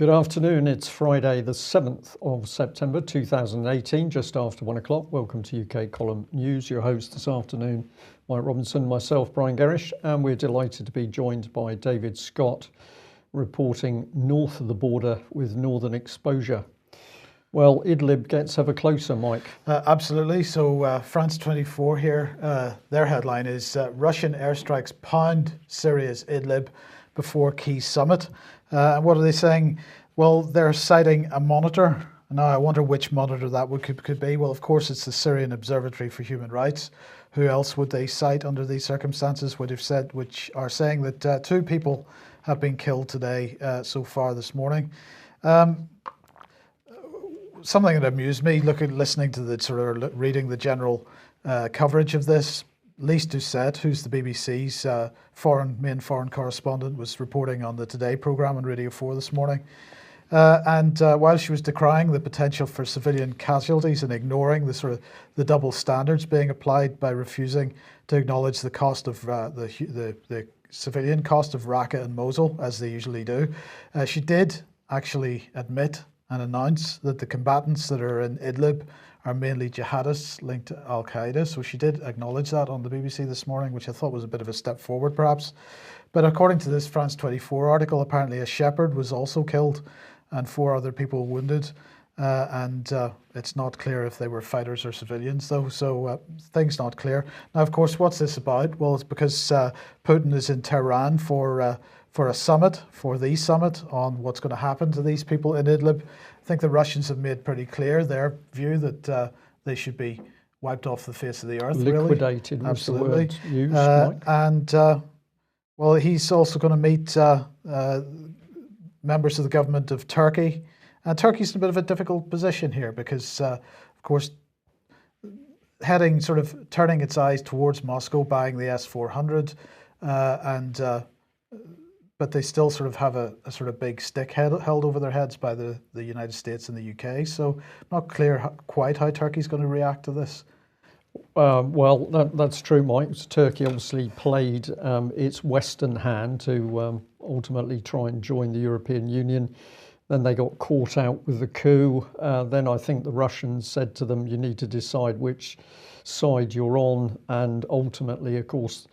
Good afternoon. It's Friday, the 7th of September 2018, just after 1 o'clock. Welcome to UK Column News. Your host this afternoon, Mike Robinson, myself, Brian Gerrish, and we're delighted to be joined by David Scott, reporting north of the border with northern exposure. Well, Idlib gets ever closer, Mike. Absolutely. So France 24 here, their headline is Russian airstrikes pound Syria's Idlib before key summit. What are they saying? Well, they're citing a monitor. Now, I wonder which monitor that could be. Well, of course, it's the Syrian Observatory for Human Rights. Who else would they cite under these circumstances? Which are saying that 2 people have been killed today so far this morning. Something that amused me, listening to reading the general coverage of this. Lise Doucet, who's the BBC's main foreign correspondent, was reporting on the Today programme on Radio 4 this morning. While she was decrying the potential for civilian casualties and ignoring the double standards being applied by refusing to acknowledge the cost of the civilian cost of Raqqa and Mosul, as they usually do, she did actually admit and announce that the combatants that are in Idlib are mainly jihadists linked to Al-Qaeda. So she did acknowledge that on the BBC this morning, which I thought was a bit of a step forward, perhaps. But according to this France 24 article, apparently a shepherd was also killed and 4 other people wounded. It's not clear if they were fighters or civilians, though, so things not clear. Now, of course, what's this about? Well, it's because Putin is in Tehran for the summit on what's going to happen to these people in Idlib. I think the Russians have made pretty clear their view that they should be wiped off the face of the earth. Liquidated, really. Absolutely. Was the word used, Mike. Well, he's also going to meet members of the government of Turkey. Turkey's in a bit of a difficult position here because, of course, turning its eyes towards Moscow, buying the S-400, but they still have a big stick held over their heads by the United States and the UK. So not clear quite how Turkey's going to react to this. Well, that's true, Mike. Turkey obviously played its Western hand to ultimately try and join the European Union. Then they got caught out with the coup. Then I think the Russians said to them, you need to decide which side you're on. And ultimately, of course,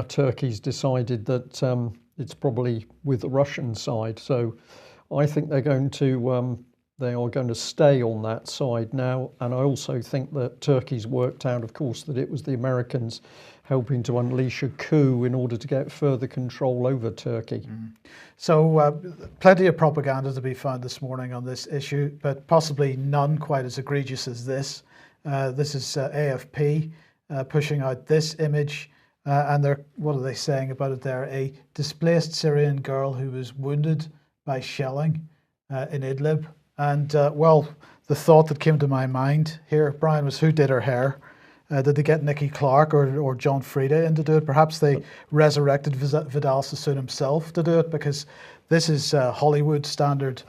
Turkey's decided that it's probably with the Russian side. So I think they are going to stay on that side now. And I also think that Turkey's worked out, of course, that it was the Americans helping to unleash a coup in order to get further control over Turkey. So plenty of propaganda to be found this morning on this issue, but possibly none quite as egregious as this. This is AFP pushing out this image. What are they saying about it there? A displaced Syrian girl who was wounded by shelling in Idlib. And the thought that came to my mind here, Brian, was who did her hair? Did they get Nicky Clark or John Frieda in to do it? Perhaps they resurrected Vidal Sassoon himself to do it, because this is Hollywood standard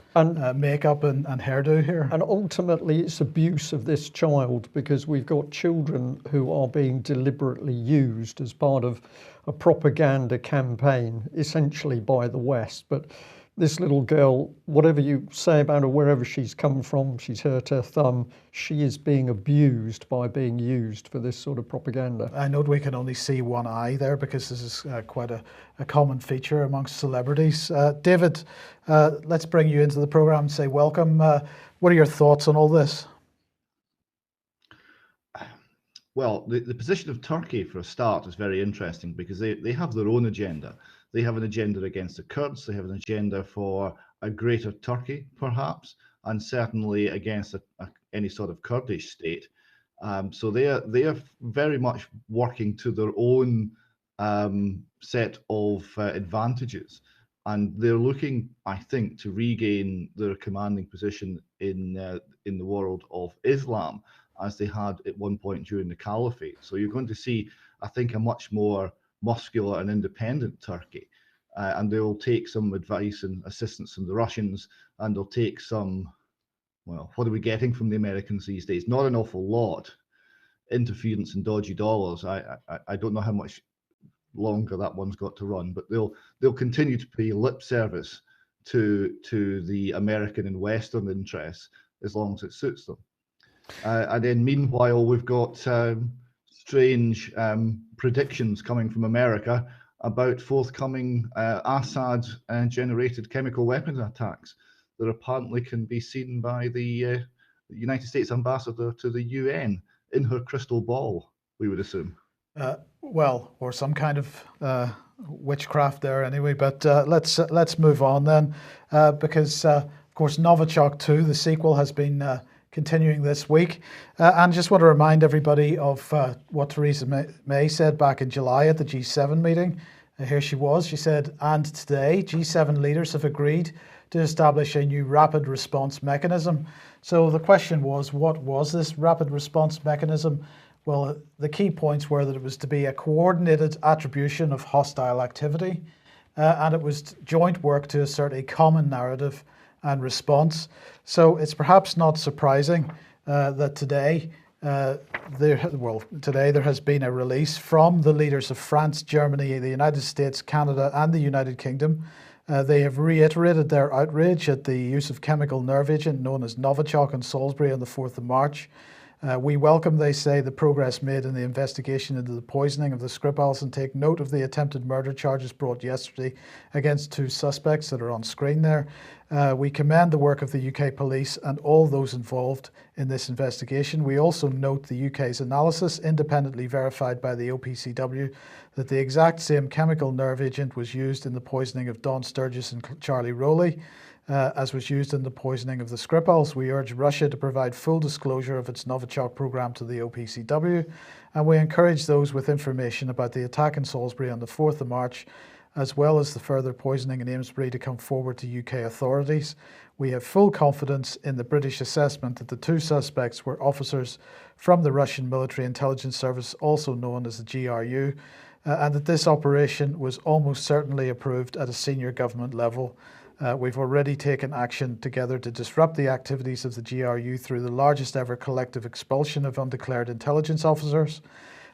makeup and hairdo here. And ultimately, it's abuse of this child, because we've got children who are being deliberately used as part of a propaganda campaign, essentially by the West. But this little girl, whatever you say about her, wherever she's come from, she's hurt her thumb, she is being abused by being used for this sort of propaganda. I know we can only see one eye there because this is quite a common feature amongst celebrities. David, let's bring you into the programme and say welcome. What are your thoughts on all this? Well, the position of Turkey, for a start, is very interesting because they have their own agenda. They have an agenda against the Kurds. They have an agenda for a greater Turkey, perhaps, and certainly against any sort of Kurdish state. So they are very much working to their own set of advantages, and they're looking, I think, to regain their commanding position in the world of Islam, as they had at one point during the Caliphate. So you're going to see, I think, a much more muscular and independent Turkey, and they will take some advice and assistance from the Russians, and they'll take some, well, what are we getting from the Americans these days? Not an awful lot. Interference and dodgy dollars. I don't know how much longer that one's got to run, but they'll continue to pay lip service to the American and Western interests as long as it suits them. And then meanwhile, we've got strange predictions coming from America about forthcoming Assad-generated chemical weapons attacks that apparently can be seen by the United States ambassador to the UN in her crystal ball, we would assume. Well, or some kind of witchcraft there anyway. But let's move on then, because of course Novichok 2, the sequel, has been continuing this week. And just want to remind everybody of what Theresa May said back in July at the G7 meeting. Here she was. She said, and today G7 leaders have agreed to establish a new rapid response mechanism. So the question was, what was this rapid response mechanism? Well, the key points were that it was to be a coordinated attribution of hostile activity, and it was joint work to assert a common narrative and response. So it's perhaps not surprising that today there has been a release from the leaders of France, Germany, the United States, Canada, and the United Kingdom. They have reiterated their outrage at the use of chemical nerve agent known as Novichok in Salisbury on the 4th of March. We welcome, they say, the progress made in the investigation into the poisoning of the Skripals and take note of the attempted murder charges brought yesterday against 2 suspects that are on screen there. We commend the work of the UK police and all those involved in this investigation. We also note the UK's analysis, independently verified by the OPCW, that the exact same chemical nerve agent was used in the poisoning of Don Sturgis and Charlie Rowley, as was used in the poisoning of the Skripals. We urge Russia to provide full disclosure of its Novichok program to the OPCW, and we encourage those with information about the attack in Salisbury on the 4th of March, as well as the further poisoning in Amesbury, to come forward to UK authorities. We have full confidence in the British assessment that the 2 suspects were officers from the Russian Military Intelligence Service, also known as the GRU, and that this operation was almost certainly approved at a senior government level. We've already taken action together to disrupt the activities of the GRU through the largest ever collective expulsion of undeclared intelligence officers.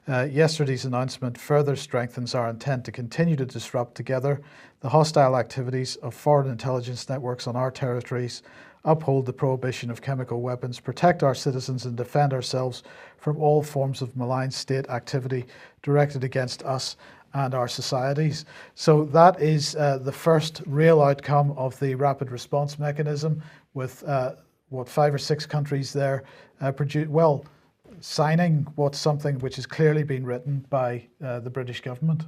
Yesterday's announcement further strengthens our intent to continue to disrupt together the hostile activities of foreign intelligence networks on our territories, uphold the prohibition of chemical weapons, protect our citizens and defend ourselves from all forms of malign state activity directed against us and our societies. So that is the first real outcome of the rapid response mechanism, with 5 or 6 countries there signing something which has clearly been written by the British government.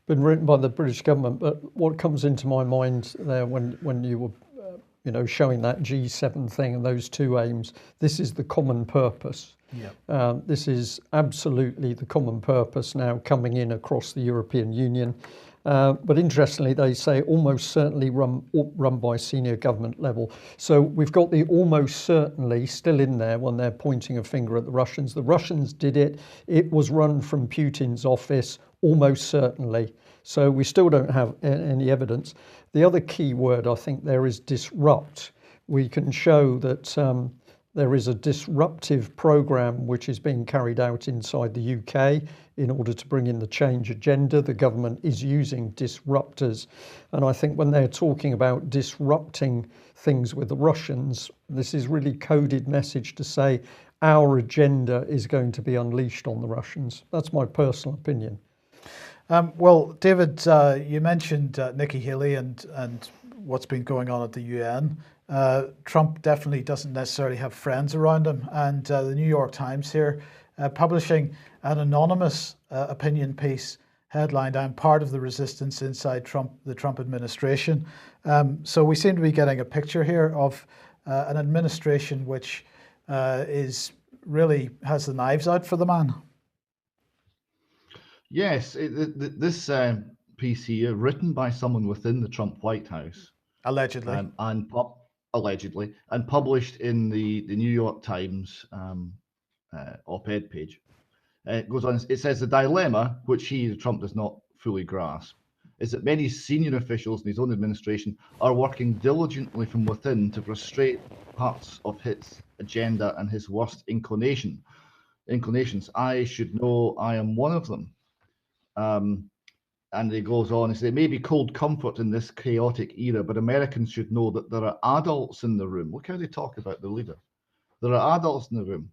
Been written by the British government, but what comes into my mind there when you were showing that G7 thing and those 2 aims, this is the common purpose. Yeah. This is absolutely the common purpose now coming in across the European Union. But interestingly, they say almost certainly run by senior government level. So we've got the almost certainly still in there when they're pointing a finger at the Russians. The Russians did it. It was run from Putin's office, almost certainly. So we still don't have any evidence. The other key word I think there is disrupt. We can show that there is a disruptive program which is being carried out inside the UK in order to bring in the change agenda. The government is using disruptors. And I think when they're talking about disrupting things with the Russians, this is really coded message to say our agenda is going to be unleashed on the Russians. That's my personal opinion. Well, David, you mentioned Nikki Haley and what's been going on at the UN. Trump definitely doesn't necessarily have friends around him, and the New York Times here publishing an anonymous opinion piece headlined, "I'm part of the resistance inside the Trump administration." So we seem to be getting a picture here of an administration which is really has the knives out for the man. Yes, this piece here, written by someone within the Trump White House, Allegedly. Allegedly, and published in the New York Times op-ed page. It goes on, it says, the dilemma, which Trump does not fully grasp, is that many senior officials in his own administration are working diligently from within to frustrate parts of his agenda and his worst inclinations. I should know I am one of them. and he goes on, he says, it may be cold comfort in this chaotic era, but Americans should know that there are adults in the room. Look how they talk about the leader. There are adults in the room.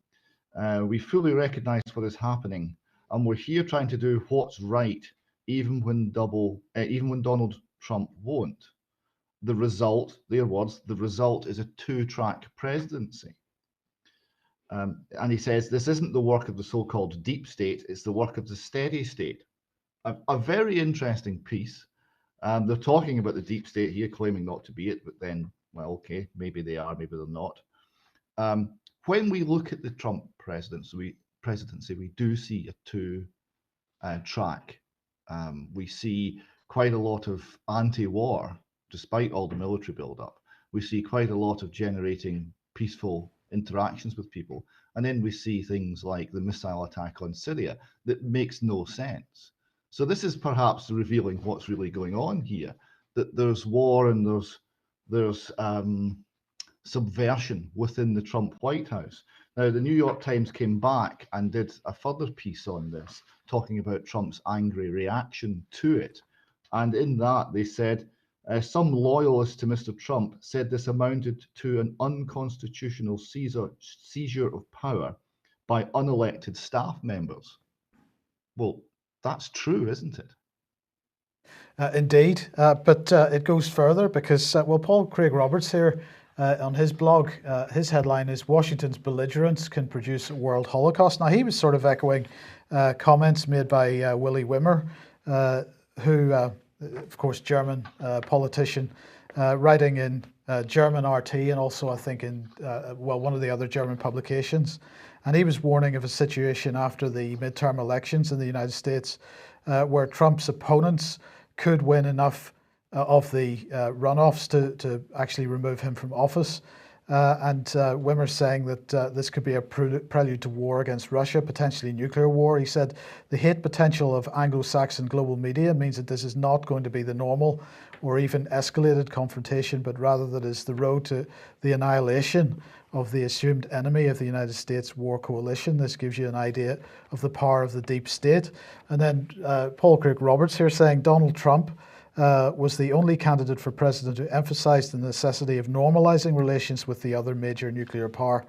We fully recognize what is happening, and we're here trying to do what's right, even when Donald Trump won't. The result, their words, the result is a two-track presidency. And he says, this isn't the work of the so-called deep state, it's the work of the steady state. A very interesting piece. They're talking about the deep state here, claiming not to be it, but then, well, okay, maybe they are, maybe they're not. When we look at the Trump presidency, we do see a two-track. We see quite a lot of anti-war, despite all the military build-up. We see quite a lot of generating peaceful interactions with people. And then we see things like the missile attack on Syria that makes no sense. So this is perhaps revealing what's really going on here, that there's war and there's subversion within the Trump White House. Now, the New York Times came back and did a further piece on this, talking about Trump's angry reaction to it. And in that, they said, some loyalists to Mr. Trump said this amounted to an unconstitutional seizure of power by unelected staff members. Well, that's true, isn't it? Indeed, but it goes further because, Paul Craig Roberts here on his blog, his headline is Washington's belligerence can produce a world holocaust. Now, he was sort of echoing comments made by Willy Wimmer, who, of course, German politician, writing in German RT and also, I think, in, one of the other German publications. And he was warning of a situation after the midterm elections in the United States where Trump's opponents could win enough of the runoffs to actually remove him from office. And Wimmer's saying that this could be a prelude to war against Russia, potentially nuclear war. He said the hate potential of Anglo-Saxon global media means that this is not going to be the normal or even escalated confrontation, but rather that is the road to the annihilation of the assumed enemy of the United States war coalition. This gives you an idea of the power of the deep state. And then Paul Craig Roberts here saying Donald Trump was the only candidate for president who emphasized the necessity of normalizing relations with the other major nuclear power.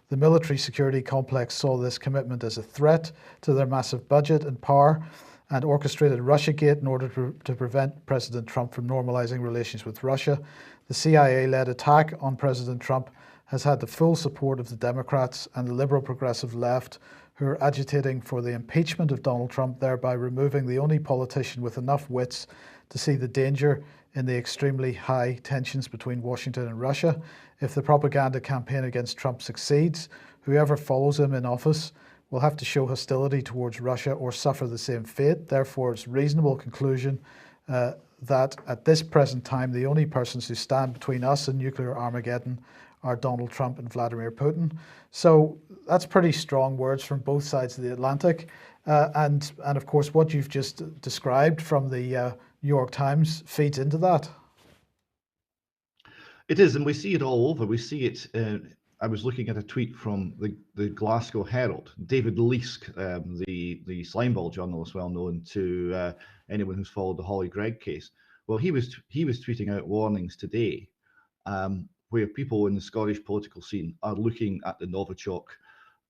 The military security complex saw this commitment as a threat to their massive budget and power and orchestrated Russiagate in order to prevent President Trump from normalizing relations with Russia. The CIA-led attack on President Trump has had the full support of the Democrats and the liberal progressive left, who are agitating for the impeachment of Donald Trump, thereby removing the only politician with enough wits to see the danger in the extremely high tensions between Washington and Russia. If the propaganda campaign against Trump succeeds, whoever follows him in office will have to show hostility towards Russia or suffer the same fate. Therefore, it's a reasonable conclusion that at this present time, the only persons who stand between us and nuclear Armageddon are Donald Trump and Vladimir Putin. So that's pretty strong words from both sides of the Atlantic. And of course, what you've just described from the New York Times feeds into that. It is, and we see it all over. We see it. I was looking at a tweet from the Glasgow Herald. David Leask, the slimeball journalist, well known to anyone who's followed the Holly Gregg case. Well, he was tweeting out warnings today, where people in the Scottish political scene are looking at the Novichok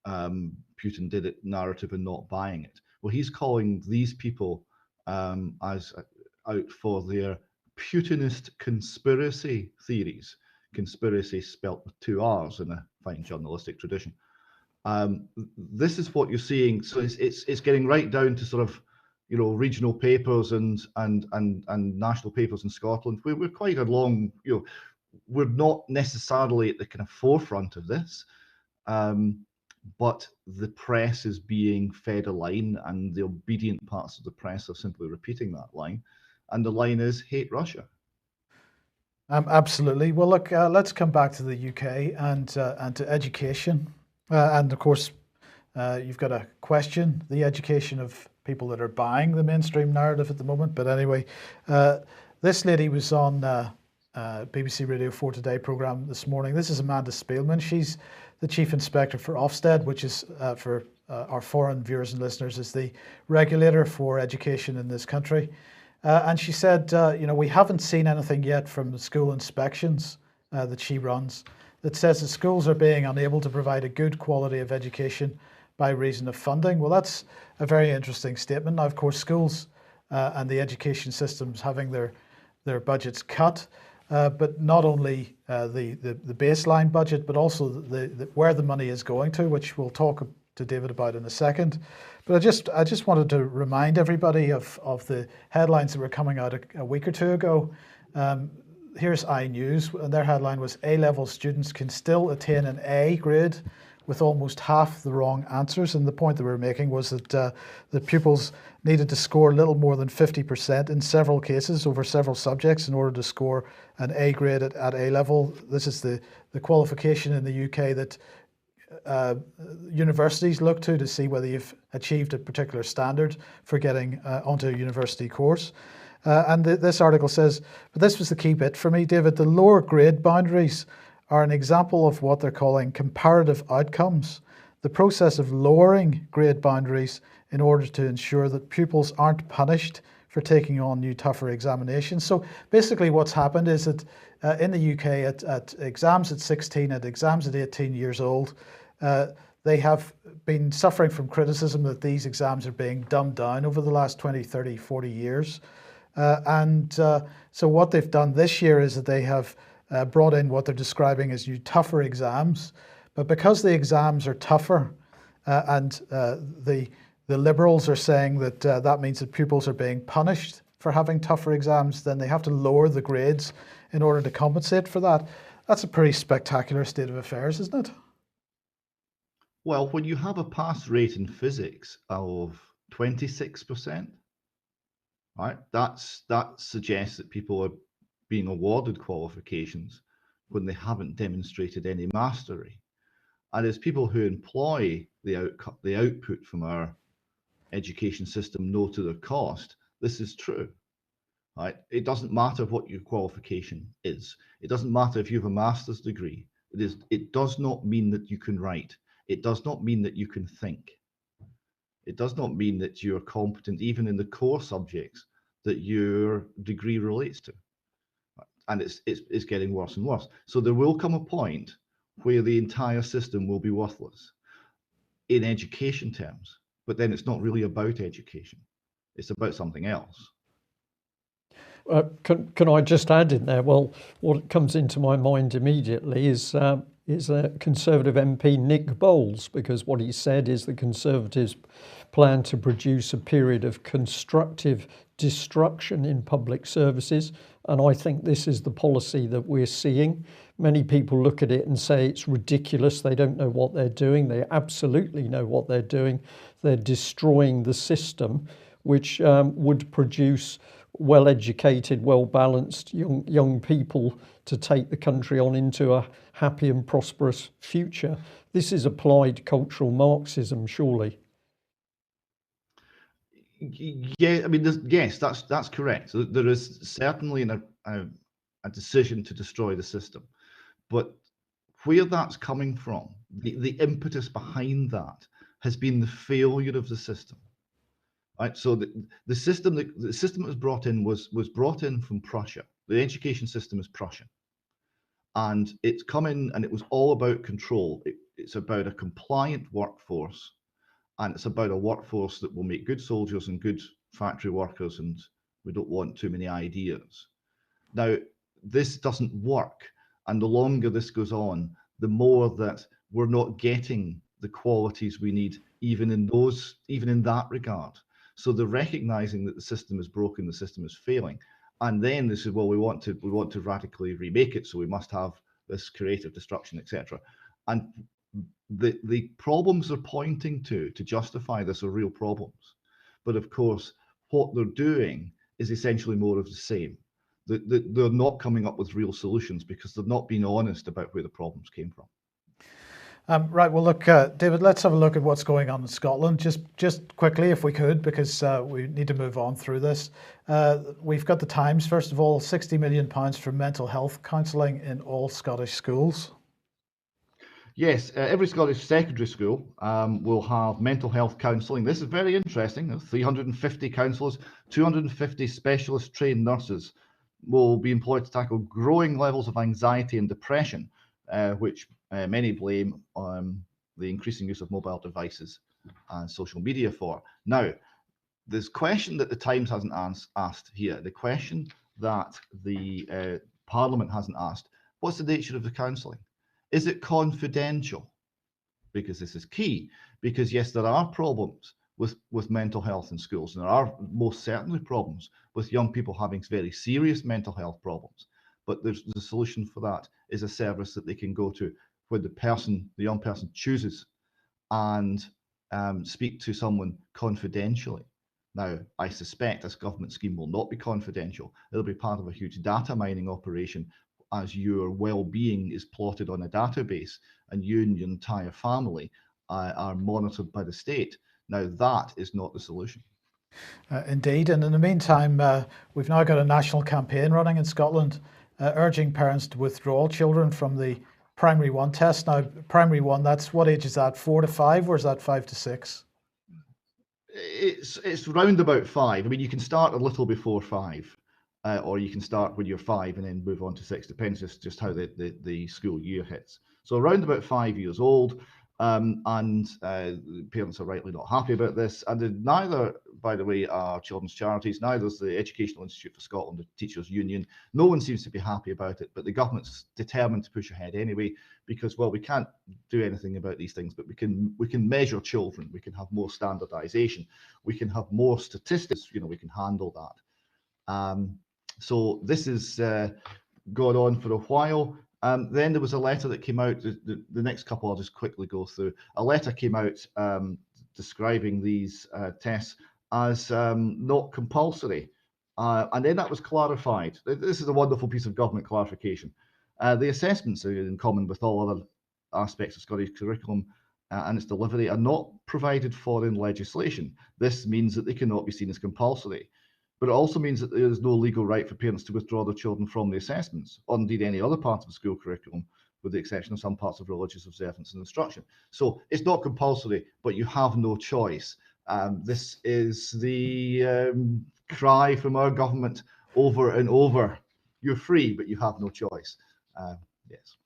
Putin did it narrative and not buying it. Well, he's calling these people as out for their Putinist conspiracy theories. Conspiracy spelt with two R's in a fine journalistic tradition. This is what you're seeing. So it's getting right down to sort of, regional papers and national papers in Scotland. We're quite along. We're not necessarily at the kind of forefront of this, but the press is being fed a line, and the obedient parts of the press are simply repeating that line, and the line is hate Russia. Absolutely. Well, look, let's come back to the UK and to education. And of course, you've got to question the education of people that are buying the mainstream narrative at the moment. But anyway, this lady was on BBC Radio 4 Today programme this morning. This is Amanda Spielman. She's the Chief Inspector for Ofsted, which is, for our foreign viewers and listeners, is the regulator for education in this country. And she said, we haven't seen anything yet from the school inspections that she runs that says the schools are being unable to provide a good quality of education by reason of funding. Well, that's a very interesting statement. Now, of course, schools and the education systems having their budgets cut, but not only the baseline budget, but also where the money is going to, which we'll talk to David about in a second. But I just wanted to remind everybody of the headlines that were coming out a week or two ago. Here's iNews, and their headline was A-level students can still attain an A grade with almost half the wrong answers. And the point that we were making was that the pupils needed to score a little more than 50% in several cases over several subjects in order to score an A grade at A-level. This is the qualification in the UK that universities look to see whether you've achieved a particular standard for getting onto a university course. And this article says, but this was the key bit for me, David, the lower grade boundaries are an example of what they're calling comparative outcomes, the process of lowering grade boundaries in order to ensure that pupils aren't punished for taking on new tougher examinations. So basically what's happened is that in the UK at exams at 16, at exams at 18 years old, they have been suffering from criticism that these exams are being dumbed down over the last 20, 30, 40 years. So what they've done this year is that they have brought in what they're describing as new tougher exams. But because the exams are tougher and the Liberals are saying that that means that pupils are being punished for having tougher exams, then they have to lower the grades in order to compensate for that. That's a pretty spectacular state of affairs, isn't it? Well, when you have a pass rate in physics of 26%, right, that suggests that people are being awarded qualifications when they haven't demonstrated any mastery. And as people who employ the output from our education system know to their cost, this is true. Right? It doesn't matter what your qualification is. It doesn't matter if you have a master's degree. It does not mean that you can write. It does not mean that you can think. It does not mean that you're competent even in the core subjects that your degree relates to. And it's getting worse and worse. So there will come a point where the entire system will be worthless in education terms, but then it's not really about education. It's about something else. Can I just add in there? Well, what comes into my mind immediately is Conservative MP Nick Bowles, because what he said is the Conservatives plan to produce a period of constructive destruction in public services. And I think this is the policy that we're seeing. Many people look at it and say it's ridiculous. They don't know what they're doing. They absolutely know what they're doing. They're destroying the system, which would produce well-educated, well-balanced young people to take the country on into a happy and prosperous future. This is applied cultural Marxism, surely. Yeah, I mean, yes, that's correct. There is certainly a decision to destroy the system, but where that's coming from, the impetus behind that has been the failure of the system. Right, so the system that was brought in was brought in from Prussia. The education system is Prussian, and it's come in, and it was all about control. It's about a compliant workforce, and it's about a workforce that will make good soldiers and good factory workers, and we don't want too many ideas. Now, this doesn't work, and the longer this goes on, the more that we're not getting the qualities we need, even in that regard. So they're recognizing that the system is broken, the system is failing, and then they say, well, we want to radically remake it, so we must have this creative destruction, etc. And the problems they're pointing to justify this are real problems. But of course, what they're doing is essentially more of the same. They're not coming up with real solutions because they're not being honest about where the problems came from. Right, well, look, David, let's have a look at what's going on in Scotland, just quickly, if we could, because we need to move on through this. We've got the Times, first of all, £60 million for mental health counselling in all Scottish schools. Yes, every Scottish secondary school will have mental health counselling. This is very interesting. 350 counsellors, 250 specialist trained nurses will be employed to tackle growing levels of anxiety and depression, which many blame on the increasing use of mobile devices and social media for. Now, this question that the Times hasn't asked here, the question that the Parliament hasn't asked, what's the nature of the counselling? Is it confidential? Because this is key. Because yes, there are problems with mental health in schools, and there are most certainly problems with young people having very serious mental health problems. But there's the solution for that is a service that they can go to when the young person chooses and speak to someone confidentially. Now, I suspect this government scheme will not be confidential. It'll be part of a huge data mining operation as your well-being is plotted on a database and you and your entire family are monitored by the state. Now, that is not the solution. Indeed. And in the meantime, we've now got a national campaign running in Scotland urging parents to withdraw children from the primary one test. Now, primary one, that's what age is that? 4 to 5, or is that 5 to 6? It's round about 5. I mean, you can start a little before 5. Or you can start when you're 5 and then move on to 6, depends just how the school year hits. So around about 5 years old, and parents are rightly not happy about this. And neither, by the way, are children's charities, neither is the Educational Institute for Scotland, the Teachers Union. No one seems to be happy about it, but the government's determined to push ahead anyway, because, well, we can't do anything about these things, but we can measure children, we can have more standardization, we can have more statistics, we can handle that. So this has gone on for a while. Then there was a letter that came out. The next couple I'll just quickly go through. A letter came out describing these tests as not compulsory. And then that was clarified. This is a wonderful piece of government clarification. The assessments, in common with all other aspects of Scottish curriculum and its delivery, are not provided for in legislation. This means that they cannot be seen as compulsory. But it also means that there is no legal right for parents to withdraw their children from the assessments, or indeed any other part of the school curriculum, with the exception of some parts of religious observance and instruction. So it's not compulsory, but you have no choice. This is the cry from our government over and over. You're free, but you have no choice. Yes.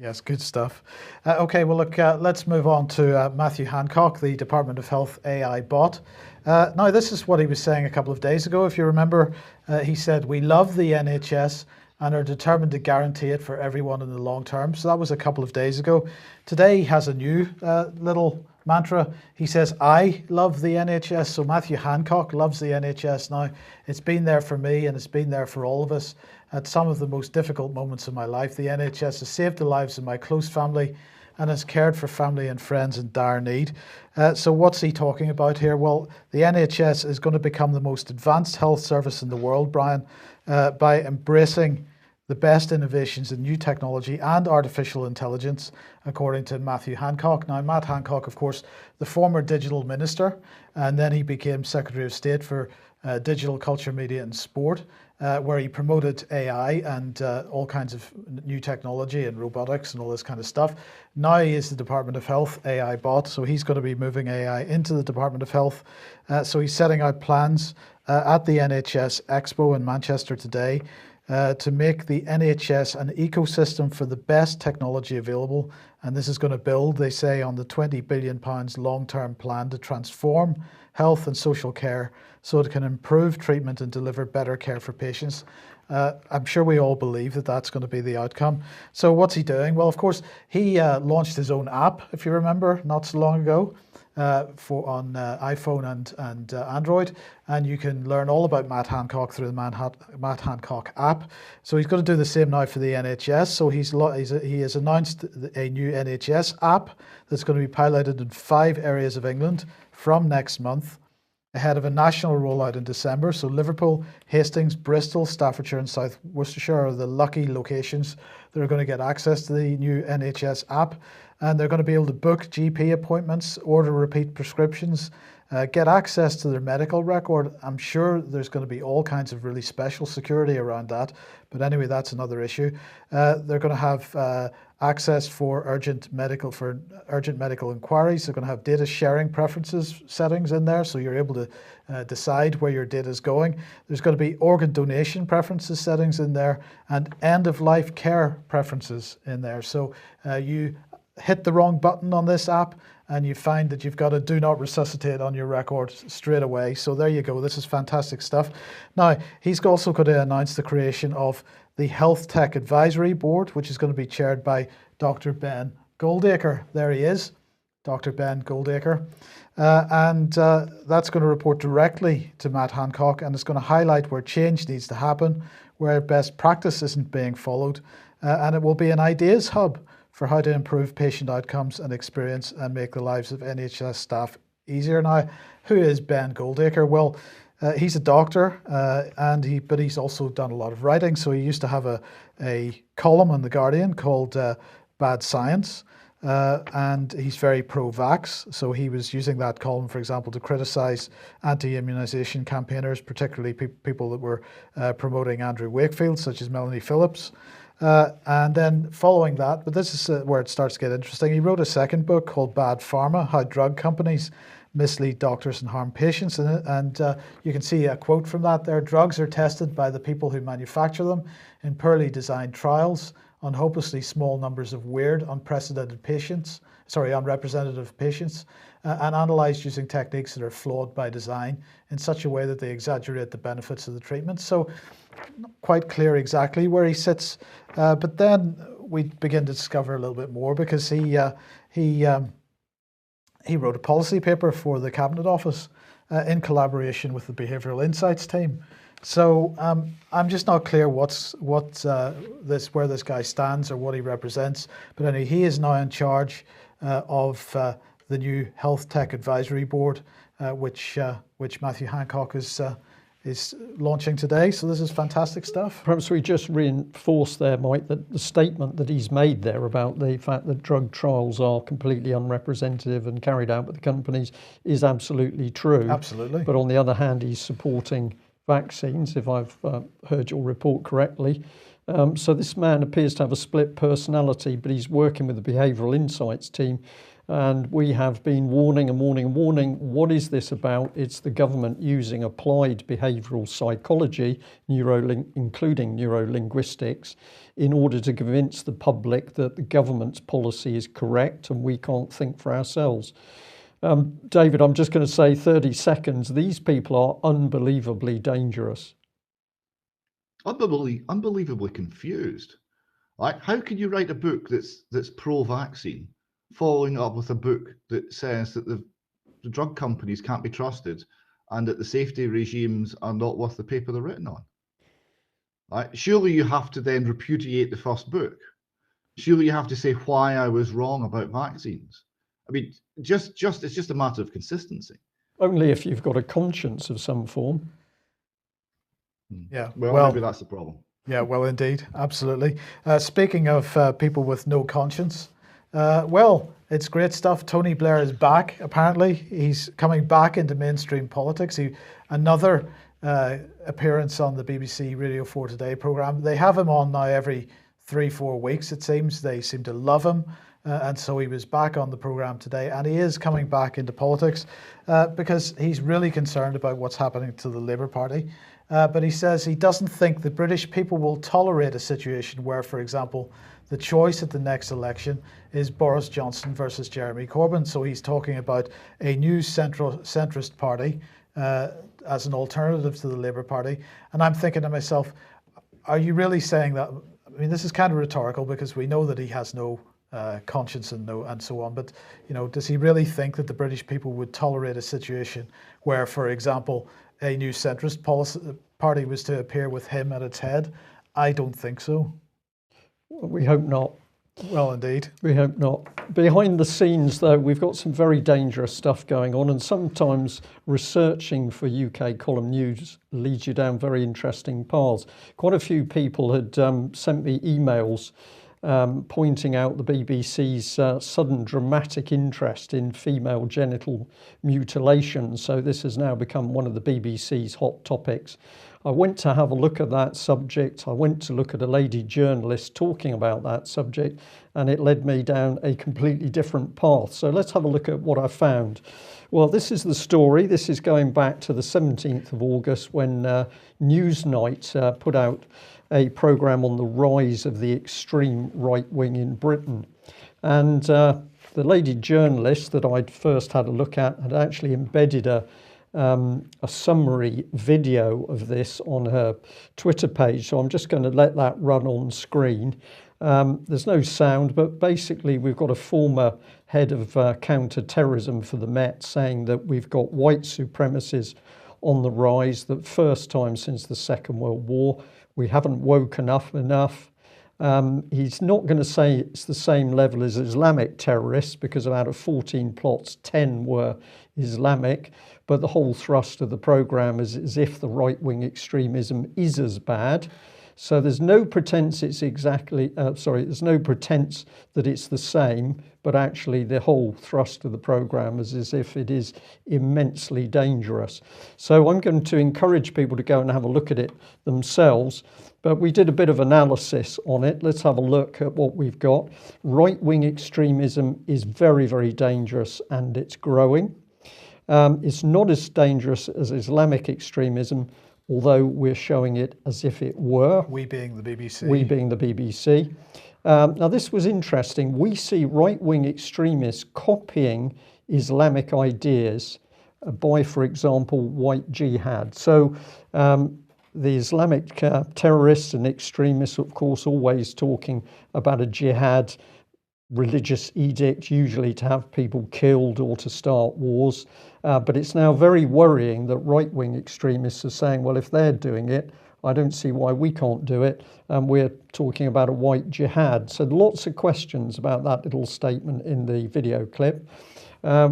Yes, good stuff. Okay, well, look, let's move on to Matthew Hancock, the Department of Health AI bot. Now, this is what he was saying a couple of days ago. If you remember, he said, "We love the NHS and are determined to guarantee it for everyone in the long term." So that was a couple of days ago. Today, he has a new little mantra. He says, "I love the NHS." So Matthew Hancock loves the NHS now. It's been there for me, and it's been there for all of us at some of the most difficult moments in my life. The NHS has saved the lives of my close family and has cared for family and friends in dire need. So what's he talking about here? Well, the NHS is going to become the most advanced health service in the world, Brian, by embracing the best innovations in new technology and artificial intelligence, according to Matthew Hancock. Now, Matt Hancock, of course, the former digital minister, and then he became Secretary of State for Digital, Culture, Media and Sport, where he promoted AI and all kinds of new technology and robotics and all this kind of stuff. Now he is the Department of Health AI bot, so he's going to be moving AI into the Department of Health. So he's setting out plans at the NHS Expo in Manchester today to make the NHS an ecosystem for the best technology available. And this is going to build, they say, on the £20 billion long-term plan to transform health and social care so it can improve treatment and deliver better care for patients. I'm sure we all believe that that's going to be the outcome. So what's he doing? Well, of course, he launched his own app, if you remember, not so long ago, on iPhone and Android, and you can learn all about Matt Hancock through the Matt Hancock app. So he's going to do the same now for the NHS. So he has announced a new NHS app that's going to be piloted in 5 areas of England from next month, ahead of a national rollout in December. So Liverpool, Hastings, Bristol, Staffordshire and South Worcestershire are the lucky locations that are going to get access to the new NHS app. And they're going to be able to book GP appointments, order repeat prescriptions, get access to their medical record. I'm sure there's going to be all kinds of really special security around that. But anyway, that's another issue. They're going to have access for urgent medical inquiries. They're going to have data sharing preferences settings in there, so you're able to decide where your data is going. There's going to be organ donation preferences settings in there, and end-of-life care preferences in there. So you hit the wrong button on this app and you find that you've got a do not resuscitate on your record straight away. So there you go. This is fantastic stuff. Now, he's also going to announce the creation of the Health Tech Advisory Board, which is going to be chaired by Dr. Ben Goldacre. There he is, Dr. Ben Goldacre. And that's going to report directly to Matt Hancock, and it's going to highlight where change needs to happen, where best practice isn't being followed, and it will be an ideas hub for how to improve patient outcomes and experience and make the lives of NHS staff easier. Now, who is Ben Goldacre? Well, he's a doctor, but he's also done a lot of writing. So he used to have a column in The Guardian called Bad Science, and he's very pro-vax. So he was using that column, for example, to criticise anti-immunisation campaigners, particularly people that were promoting Andrew Wakefield, such as Melanie Phillips. And then following that, but this is where it starts to get interesting, he wrote a second book called Bad Pharma, How Drug Companies Mislead Doctors and Harm Patients. And you can see a quote from that there. Drugs are tested by the people who manufacture them in poorly designed trials on hopelessly small numbers of weird, unrepresentative patients, and analysed using techniques that are flawed by design in such a way that they exaggerate the benefits of the treatment. So not quite clear exactly where he sits, but then we begin to discover a little bit more, because he wrote a policy paper for the Cabinet Office in collaboration with the Behavioural Insights team. So I'm just not clear where this guy stands or what he represents. But anyway, he is now in charge of the new Health Tech Advisory Board, which Matthew Hancock is launching today. So this is fantastic stuff. Perhaps we just reinforce there, Mike, that the statement that he's made there about the fact that drug trials are completely unrepresentative and carried out by the companies is absolutely true. Absolutely. But on the other hand, he's supporting vaccines, if I've heard your report correctly. So this man appears to have a split personality, but he's working with the Behavioural Insights team. And we have been warning and warning and warning. What is this about? It's the government using applied behavioural psychology, including neurolinguistics, in order to convince the public that the government's policy is correct and we can't think for ourselves. David, I'm just going to say 30 seconds. These people are unbelievably dangerous. Unbelievably confused. Like, how can you write a book that's pro-vaccine, following up with a book that says that the drug companies can't be trusted and that the safety regimes are not worth the paper they're written on? Right? Surely you have to then repudiate the first book. Surely you have to say why I was wrong about vaccines. I mean, it's just a matter of consistency. Only if you've got a conscience of some form. Yeah. Well, maybe that's the problem. Yeah, well, indeed. Absolutely. Speaking of people with no conscience, well, it's great stuff. Tony Blair is back, apparently. He's coming back into mainstream politics. Another appearance on the BBC Radio 4 Today programme. They have him on now every 3-4 weeks, it seems. They seem to love him. And so he was back on the programme today, and he is coming back into politics because he's really concerned about what's happening to the Labour Party. But he says he doesn't think the British people will tolerate a situation where, for example, the choice at the next election is Boris Johnson versus Jeremy Corbyn. So he's talking about a new centrist party as an alternative to the Labour Party. And I'm thinking to myself, are you really saying that? I mean, this is kind of rhetorical because we know that he has no conscience and so on. But, you know, does he really think that the British people would tolerate a situation where, for example, a new centrist party was to appear with him at its head? I don't think so. We hope not. Well, indeed. We hope not. Behind the scenes, though, we've got some very dangerous stuff going on, and sometimes researching for UK column news leads you down very interesting paths. Quite a few people had sent me emails pointing out the BBC's sudden dramatic interest in female genital mutilation. So this has now become one of the BBC's hot topics. I went to have a look at that subject. I went to look at a lady journalist talking about that subject, and it led me down a completely different path. So let's have a look at what I found. Well, this is the story. This is going back to the 17th of August when Newsnight put out a programme on the rise of the extreme right wing in Britain. And the lady journalist that I'd first had a look at had actually embedded a summary video of this on her Twitter page. So I'm just going to let that run on screen. There's no sound, but basically we've got a former head of counter-terrorism for the Met saying that we've got white supremacists on the rise, the first time since the Second World War. We haven't woken up enough. He's not going to say it's the same level as Islamic terrorists, because out of 14 plots, 10 were Islamic. But the whole thrust of the programme is as if the right-wing extremism is as bad. So there's no pretense it's there's no pretense that it's the same, but actually the whole thrust of the programme is as if it is immensely dangerous. So I'm going to encourage people to go and have a look at it themselves, but we did a bit of analysis on it. Let's have a look at what we've got. Right-wing extremism is very, very dangerous, and it's growing. It's not as dangerous as Islamic extremism, although we're showing it as if it were. We being the BBC. We being the BBC. Now, this was interesting. We see right-wing extremists copying Islamic ideas by, for example, white jihad. So the Islamic terrorists and extremists, of course, always talking about a jihad religious edict, usually to have people killed or to start wars. But it's now very worrying that right-wing extremists are saying, well, if they're doing it, I don't see why we can't do it. And we're talking about a white jihad. So lots of questions about that little statement in the video clip.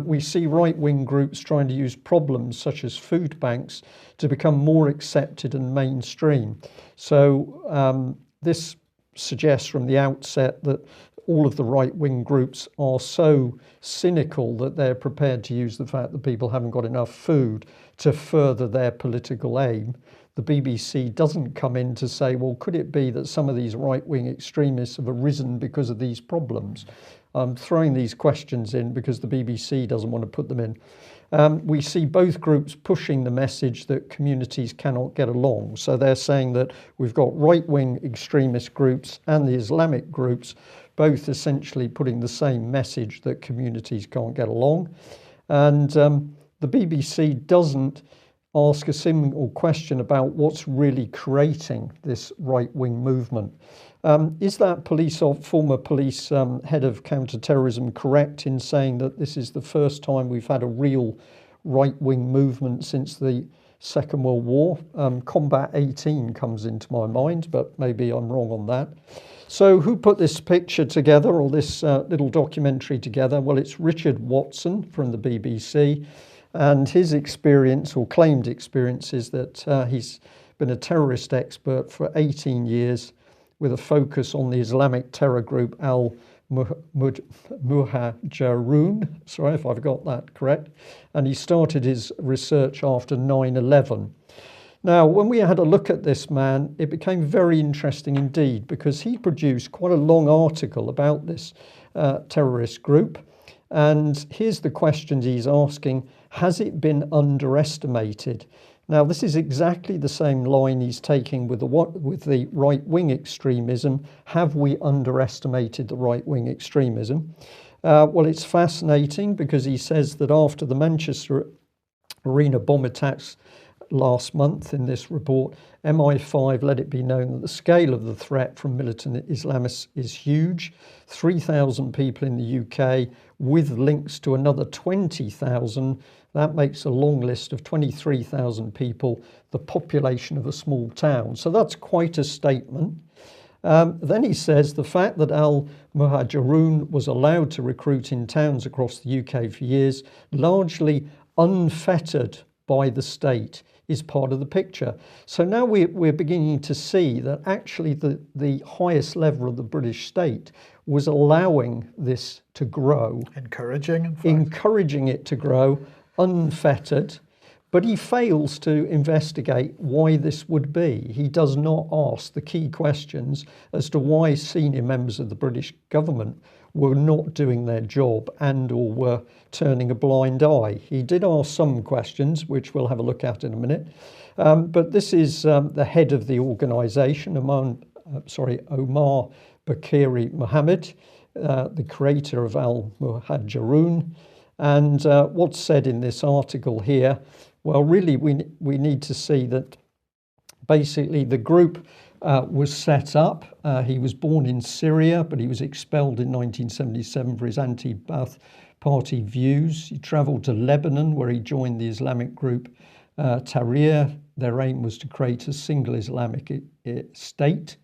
We see right-wing groups trying to use problems such as food banks to become more accepted and mainstream. So this suggests from the outset that all of the right-wing groups are so cynical that they're prepared to use the fact that people haven't got enough food to further their political aim. The BBC doesn't come in to say, well, could it be that some of these right-wing extremists have arisen because of these problems? I'm throwing these questions in because the BBC doesn't want to put them in. We see both groups pushing the message that communities cannot get along. So they're saying that we've got right-wing extremist groups and the Islamic groups both essentially putting the same message that communities can't get along. And the BBC doesn't ask a single question about what's really creating this right-wing movement. Is that former police head of counter-terrorism correct in saying that this is the first time we've had a real right-wing movement since the Second World War? Combat 18 comes into my mind, but maybe I'm wrong on that. So who put this picture together, or this little documentary together? Well, it's Richard Watson from the BBC, and his experience, or claimed experience, is that he's been a terrorist expert for 18 years with a focus on the Islamic terror group Al-Muhajirun, sorry if I've got that correct, and he started his research after 9/11. Now, when we had a look at this man, it became very interesting indeed, because he produced quite a long article about this terrorist group. And here's the questions he's asking. Has it been underestimated? Now, this is exactly the same line he's taking with the right-wing extremism. Have we underestimated the right-wing extremism? Well, it's fascinating because he says that after the Manchester Arena bomb attacks last month, in this report, MI5 let it be known that the scale of the threat from militant Islamists is huge. 3,000 people in the UK with links to another 20,000. That makes a long list of 23,000 people, the population of a small town. So that's quite a statement. Then he says the fact that Al-Muhajirun was allowed to recruit in towns across the UK for years, largely unfettered by the state, is part of the picture. So now we're beginning to see that actually the highest level of the British state was allowing this to grow. Encouraging, in fact. Encouraging it to grow, unfettered. But he fails to investigate why this would be. He does not ask the key questions as to why senior members of the British government were not doing their job and or were turning a blind eye. He did ask some questions, which we'll have a look at in a minute. But this is the head of the organisation, Omar Bakiri Mohammed, the creator of Al-Muhajirun. And what's said in this article here, well, really, we need to see that basically the group was set up. He was born in Syria, but he was expelled in 1977 for his anti-Ba'ath Party views. He travelled to Lebanon, where he joined the Islamic group Tahrir. Their aim was to create a single Islamic state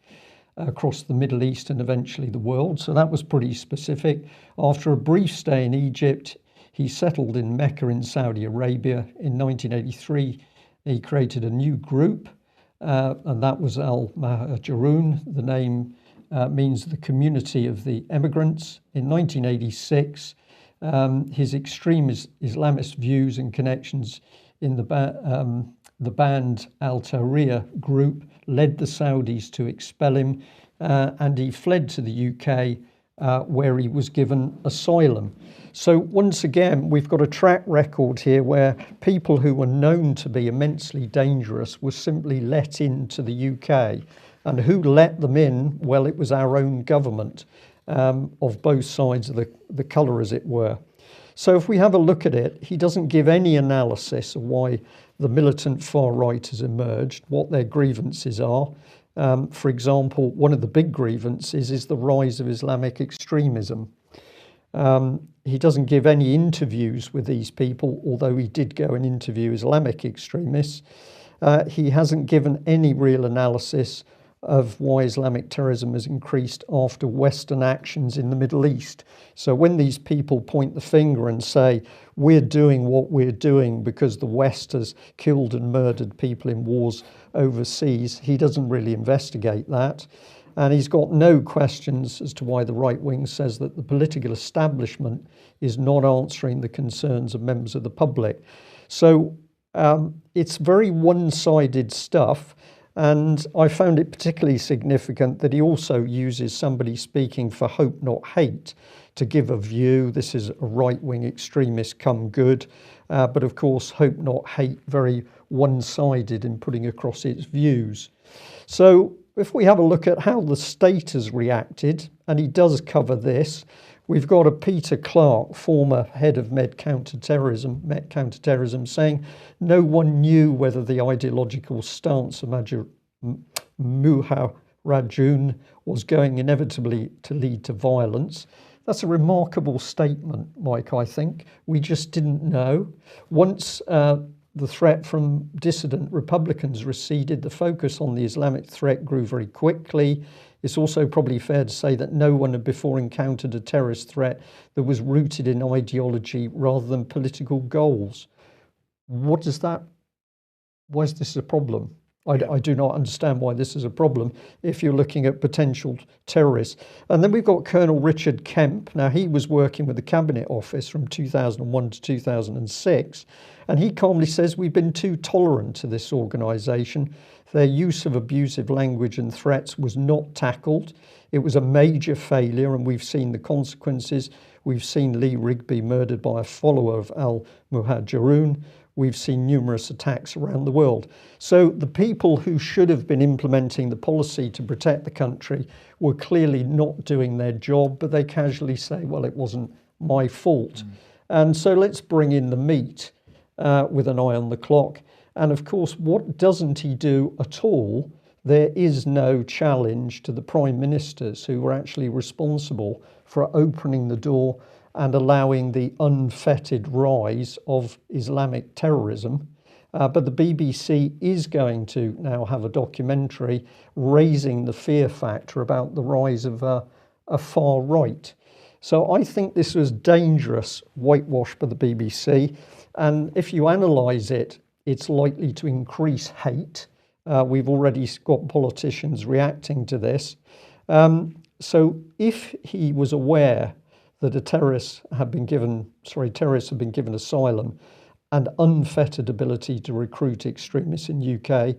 across the Middle East and eventually the world. So that was pretty specific. After a brief stay in Egypt, he settled in Mecca in Saudi Arabia. In 1983, he created a new group, and that was Al-Muhajirun. The name means the community of the emigrants. In 1986, his extreme Islamist views and connections in the banned Al-Tahrir group led the Saudis to expel him, and he fled to the UK, where he was given asylum. So once again, we've got a track record here where people who were known to be immensely dangerous were simply let into the UK. And who let them in? Well, it was our own government, of both sides of the colour, as it were. So if we have a look at it, he doesn't give any analysis of why the militant far right has emerged, what their grievances are. For example, one of the big grievances is the rise of Islamic extremism. He doesn't give any interviews with these people, although he did go and interview Islamic extremists. He hasn't given any real analysis of why Islamic terrorism has increased after Western actions in the Middle East. So when these people point the finger and say, we're doing what we're doing because the West has killed and murdered people in wars overseas, he doesn't really investigate that. And he's got no questions as to why the right wing says that the political establishment is not answering the concerns of members of the public. So it's very one-sided stuff. And I found it particularly significant that he also uses somebody speaking for Hope Not Hate to give a view. This is a right-wing extremist come good. But of course, Hope Not Hate, very one-sided in putting across its views. So if we have a look at how the state has reacted, and he does cover this, we've got a Peter Clark, former head of Met Counterterrorism, saying no one knew whether the ideological stance of Muhajirun was going inevitably to lead to violence. That's a remarkable statement, Mike, I think. We just didn't know. Once the threat from dissident Republicans receded, the focus on the Islamic threat grew very quickly. It's also probably fair to say that no one had before encountered a terrorist threat that was rooted in ideology rather than political goals. What does that, why is this a problem? I do not understand why this is a problem if you're looking at potential terrorists. And then we've got Colonel Richard Kemp. Now, he was working with the Cabinet Office from 2001 to 2006, and he calmly says we've been too tolerant to this organisation. Their use of abusive language and threats was not tackled. It was a major failure, and we've seen the consequences. We've seen Lee Rigby murdered by a follower of Al-Muhajirun. We've seen numerous attacks around the world. So the people who should have been implementing the policy to protect the country were clearly not doing their job, but they casually say, well, it wasn't my fault. And so let's bring in the meat with an eye on the clock. And of course, what doesn't he do at all? There is no challenge to the prime ministers who were actually responsible for opening the door and allowing the unfettered rise of Islamic terrorism. But the BBC is going to now have a documentary raising the fear factor about the rise of a far right. So I think this was dangerous whitewash by the BBC. And if you analyse it, it's likely to increase hate. We've already got politicians reacting to this. So if he was aware that terrorists have been given asylum and unfettered ability to recruit extremists in UK,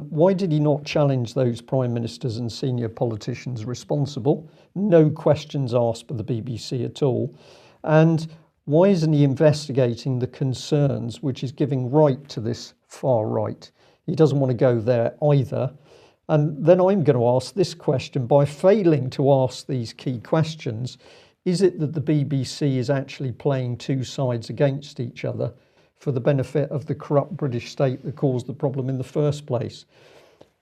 why did he not challenge those prime ministers and senior politicians responsible? No questions asked by the BBC at all. And why isn't he investigating the concerns which is giving right to this far right? He doesn't want to go there either. And then I'm going to ask this question: by failing to ask these key questions, is it that the BBC is actually playing two sides against each other for the benefit of the corrupt British state that caused the problem in the first place?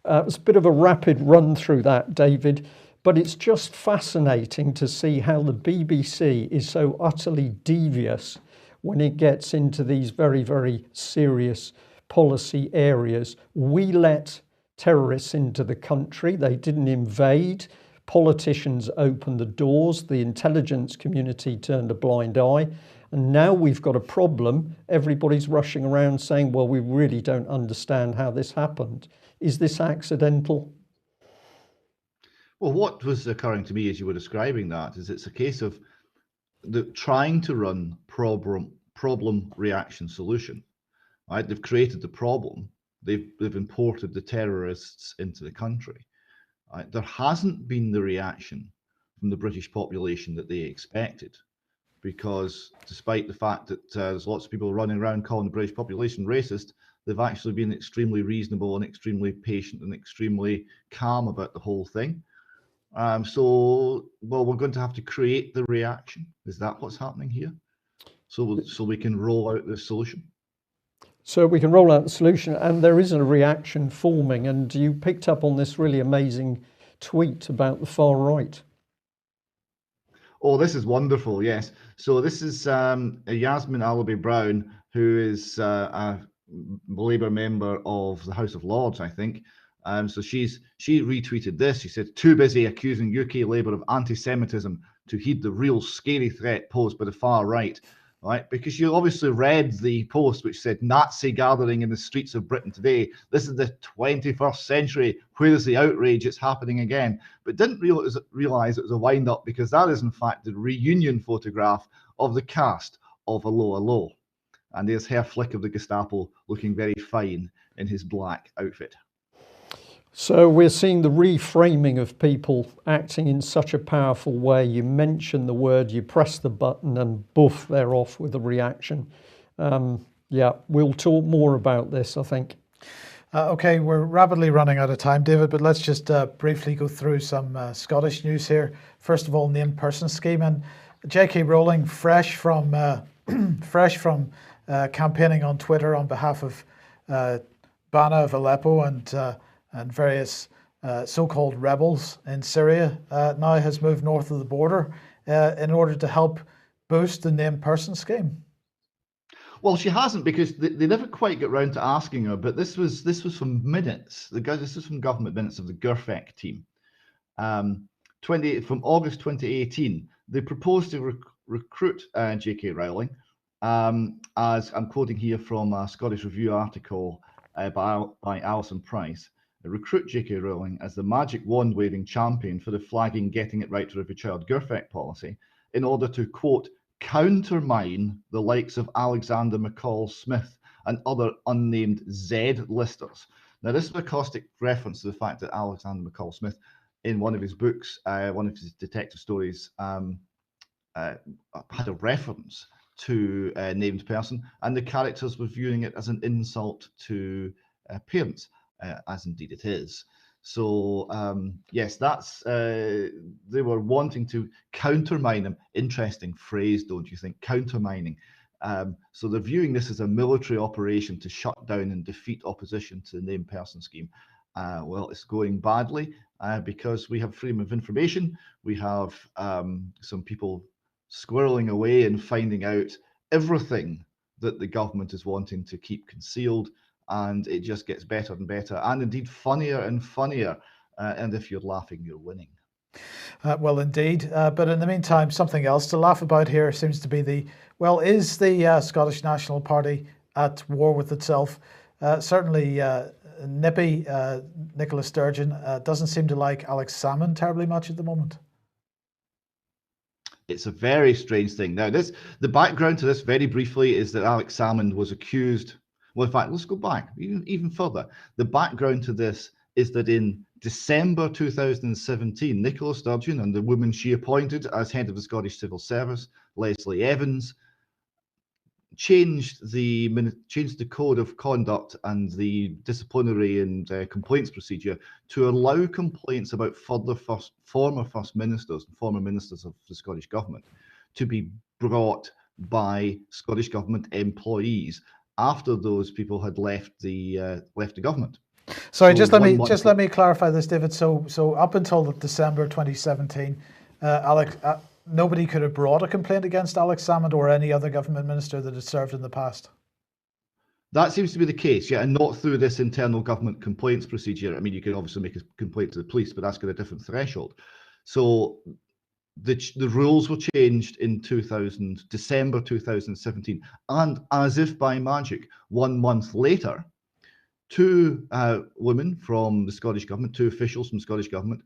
It's a bit of a rapid run through that, David, but it's just fascinating to see how the BBC is so utterly devious when it gets into these very, very serious policy areas. We let terrorists into the country. They didn't invade. Politicians opened the doors. The intelligence community turned a blind eye. And now we've got a problem. Everybody's rushing around saying, well, we really don't understand how this happened. Is this accidental? Well, what was occurring to me as you were describing that is it's a case of trying to run problem reaction solution. Right? They've created the problem. They've imported the terrorists into the country. Right? There hasn't been the reaction from the British population that they expected, because despite the fact that there's lots of people running around calling the British population racist, they've actually been extremely reasonable and extremely patient and extremely calm about the whole thing. So we're going to have to create the reaction. Is that what's happening here? So we can roll out the solution? So we can roll out the solution, and there is a reaction forming. And you picked up on this really amazing tweet about the far right. Oh, this is wonderful. Yes. So this is Yasmin Alabi Brown, who is a Labour member of the House of Lords, I think. So she retweeted this. She said, "Too busy accusing UK Labour of anti-Semitism to heed the real scary threat posed by the far right." Right? Because you obviously read the post which said Nazi gathering in the streets of Britain today. This is the 21st century. Where is the outrage? It's happening again. But didn't realize it was a wind up, because that is in fact the reunion photograph of the cast of Allo Allo. And there's Herr Flick of the Gestapo looking very fine in his black outfit. So we're seeing the reframing of people acting in such a powerful way. You mention the word, you press the button, and boof, they're off with a reaction. Yeah, we'll talk more about this, I think. Okay, we're rapidly running out of time, David, but let's just briefly go through some Scottish news here. First of all, named person scheme, and J.K. Rowling, fresh from campaigning on Twitter on behalf of Bana of Aleppo and various so-called rebels in Syria, now has moved north of the border in order to help boost the named person scheme. Well, she hasn't, because they never quite got round to asking her. But this was from minutes. This is from government minutes of the Gerfec team. From August 2018, they proposed to recruit J.K. Rowling, as I'm quoting here from a Scottish Review article by Alison Price. Recruit J.K. Rowling as the magic wand-waving champion for the flagging getting it right for every child Gerfec policy, in order to, quote, countermine the likes of Alexander McCall Smith and other unnamed Z-listers. Now, this is a caustic reference to the fact that Alexander McCall Smith, in one of his books, one of his detective stories, had a reference to a named person, and the characters were viewing it as an insult to parents. As indeed it is. So yes, that's they were wanting to countermine him. Interesting phrase, don't you think? Countermining. So they're viewing this as a military operation to shut down and defeat opposition to the named person scheme. Well, it's going badly because we have freedom of information. We have some people squirreling away and finding out everything that the government is wanting to keep concealed. And it just gets better and better, and indeed funnier and funnier. And if you're laughing, you're winning. Well, indeed. But in the meantime, something else to laugh about here seems to be is the Scottish National Party at war with itself. Certainly, Nippy, Nicola Sturgeon, doesn't seem to like Alex Salmond terribly much at the moment. It's a very strange thing. Now, the background to this, very briefly, is that Alex Salmond was accused. Well, in fact, let's go back even further. The background to this is that in December 2017, Nicola Sturgeon and the woman she appointed as head of the Scottish Civil Service, Leslie Evans, changed the code of conduct and the disciplinary and complaints procedure to allow complaints about former First Ministers and former Ministers of the Scottish Government to be brought by Scottish Government employees after those people had left the government. Sorry, so let me clarify this, David. So up until December 2017, nobody could have brought a complaint against Alex Salmond or any other government minister that had served in the past. That seems to be the case, yeah, and not through this internal government complaints procedure. I mean, you can obviously make a complaint to the police, but that's got a different threshold. So the rules were changed in December 2017, and as if by magic, 1 month later, two women from the Scottish Government, two officials from the Scottish Government,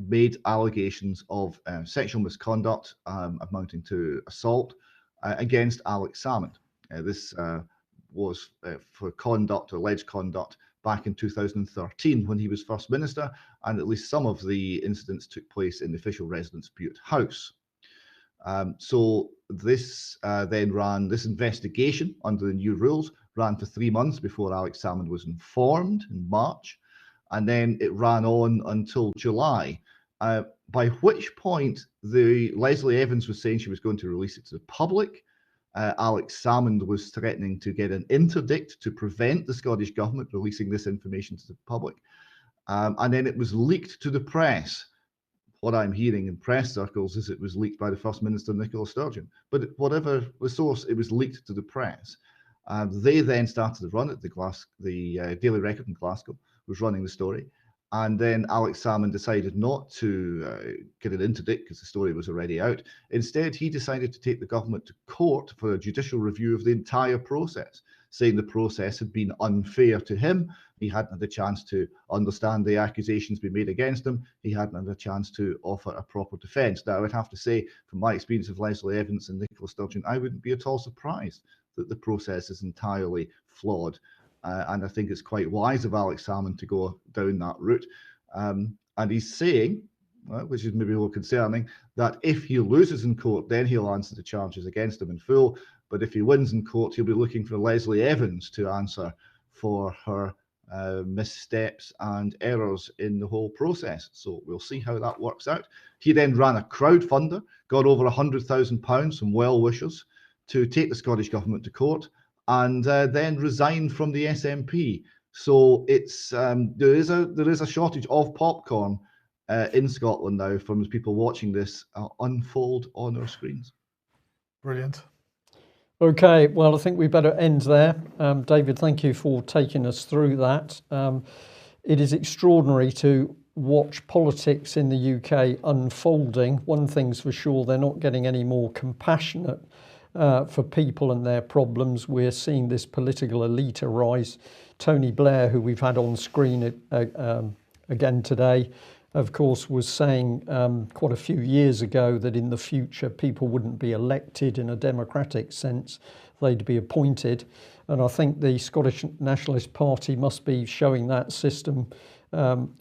made allegations of sexual misconduct amounting to assault against Alex Salmond. This was for alleged conduct back in 2013 when he was First Minister, and at least some of the incidents took place in the official residence Bute House. So this this investigation under the new rules ran for 3 months before Alex Salmond was informed in March, and then it ran on until July, by which point Leslie Evans was saying she was going to release it to the public. Alex Salmond was threatening to get an interdict to prevent the Scottish Government releasing this information to the public. And then it was leaked to the press. What I'm hearing in press circles is it was leaked by the First Minister, Nicola Sturgeon. But whatever the source, it was leaked to the press. They then started to run it. The Daily Record in Glasgow was running the story. And then Alex Salmond decided not to get an interdict because the story was already out. Instead, he decided to take the government to court for a judicial review of the entire process, saying the process had been unfair to him. He hadn't had a chance to understand the accusations being made against him. He hadn't had a chance to offer a proper defence. Now, I would have to say, from my experience of Leslie Evans and Nicola Sturgeon, I wouldn't be at all surprised that the process is entirely flawed. And I think it's quite wise of Alex Salmond to go down that route. And he's saying, which is maybe a little concerning, that if he loses in court, then he'll answer the charges against him in full. But if he wins in court, he'll be looking for Leslie Evans to answer for her missteps and errors in the whole process. So we'll see how that works out. He then ran a crowdfunder, got over £100,000 from well-wishers to take the Scottish Government to court, and then resigned from the SNP. So it's there is a shortage of popcorn in Scotland now from people watching this unfold on our screens. Brilliant. Okay, well, I think we better end there. David, thank you for taking us through that. It is extraordinary to watch politics in the UK unfolding. One thing's for sure, they're not getting any more compassionate for people and their problems. We're seeing this political elite arise. Tony Blair, who we've had on screen again today, of course, was saying quite a few years ago that in the future people wouldn't be elected in a democratic sense, they'd be appointed. And I think the Scottish Nationalist Party must be showing that system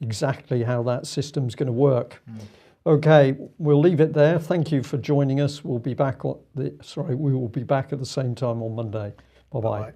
exactly how that system's going to work. Okay, we'll leave it there. Thank you for joining us. We will be back at the same time on Monday. Bye-bye.